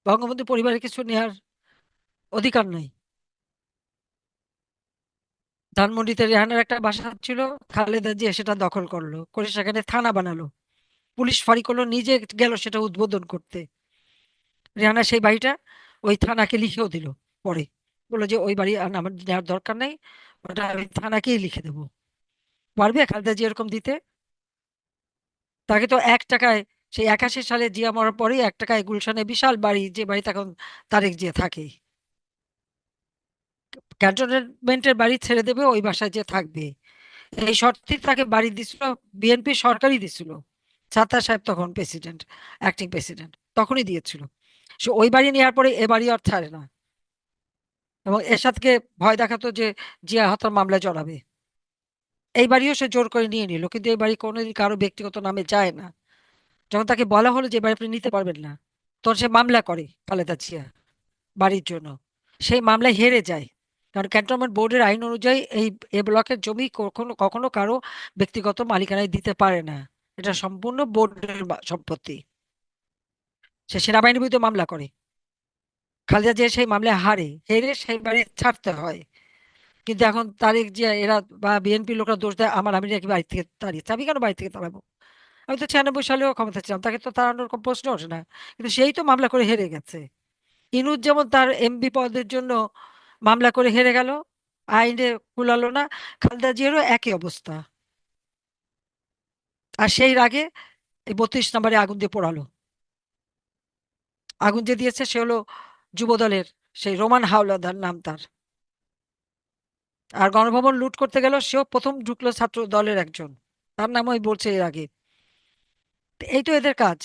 বঙ্গবন্ধু পরিবারের কিছু নেয়ার অধিকার নেই। ধানমন্ডিতে রেহানার একটা বাসা ছিল, খালেদা জিয়া সেটা দখল করলো, করে সেখানে থানা বানালো। পুলিশ ফাঁড়ি করলো, নিজে গেল সেটা উদ্বোধন করতে। রেহানা সেই বাড়িটা ওই থানাকে লিখেও দিল পরে, বললো যে ওই বাড়ি আর আমার নেওয়ার দরকার নাই, ওটা আমি থানাকেই লিখে দেবো। পারবে খালেদা জিয়া এরকম দিতে? তাকে তো 1 টাকায়, সেই 81 সালে জিয়া মরার পরেই 1 টাকায় গুলশানে বিশাল বাড়ি, যে বাড়িতে এখন তারেক জিয়া থাকে, ক্যান্টনমেন্টের বাড়ি ছেড়ে দেবে, ওই বাসায় যে থাকবে, এই শর্তে তাকে বাড়ি দিছিল। বিএনপি সরকারই দিছিল, ছাত্র সাহেব তখন প্রেসিডেন্ট, অ্যাক্টিং প্রেসিডেন্ট, তখনই দিয়েছিল। সে ওই বাড়ি নেওয়ার পরে এ বাড়ি আর ছাড়ে না। এবং এরশাদকে ভয় দেখাতো যে জিয়া হত্যার মামলায় জড়াবে। এই বাড়িও সে জোর করে নিয়ে নিল, কিন্তু এই বাড়ি কোনোদিন কারো ব্যক্তিগত নামে যায় না। যখন তাকে বলা হলো যে বাড়ি আপনি নিতে পারবেন না, তখন সে মামলা করে খালেদা জিয়া বাড়ির জন্য। সেই মামলায় হেরে যায়, কারণ ক্যান্টনমেন্ট বোর্ডের আইন অনুযায়ী এই এ ব্লকের জমি কখনো কখনো কারো ব্যক্তিগত মালিকানায় দিতে পারে না। এটা সম্পূর্ণ বোর্ডের সম্পত্তি। সে সেনাবাহিনীর বিরুদ্ধে মামলা করে, খালেদা জিয়া সেই মামলায় হেরে সেই বাড়ি ছাড়তে হয়। কিন্তু এখন তারেক জিয়া এরা বা বিএনপি লোকরা দোষ দেয় আমার, আমি নাকি বাড়ি থেকে তাড়িয়েছি। আমি কেন বাড়ি থেকে তাড়াবো? আমি তো 96 সালেও ক্ষমতা ছিলাম, তাকে তো তাড়ানোর কোনো প্রশ্ন ওঠে না। কিন্তু সেই তো মামলা করে হেরে গেছে। ইনুস যেমন তার এমপি পদের জন্য মামলা করে হেরে গেল, আইনে কুলালো না, খালেদা জিয়ারও একই অবস্থা। আর সেই রাগে এই 32 নম্বরে আগুন দিয়ে পোড়ালো। আগুন যে দিয়েছে সে হলো যুব দলের সেই রোমান হাওলাদার, নাম তার। আর গণভবন লুট করতে গেল, সেও প্রথম ঢুকলো ছাত্র দলের একজন, তার নাম ওই বলছে এর আগে। তো এই তো এদের কাজ।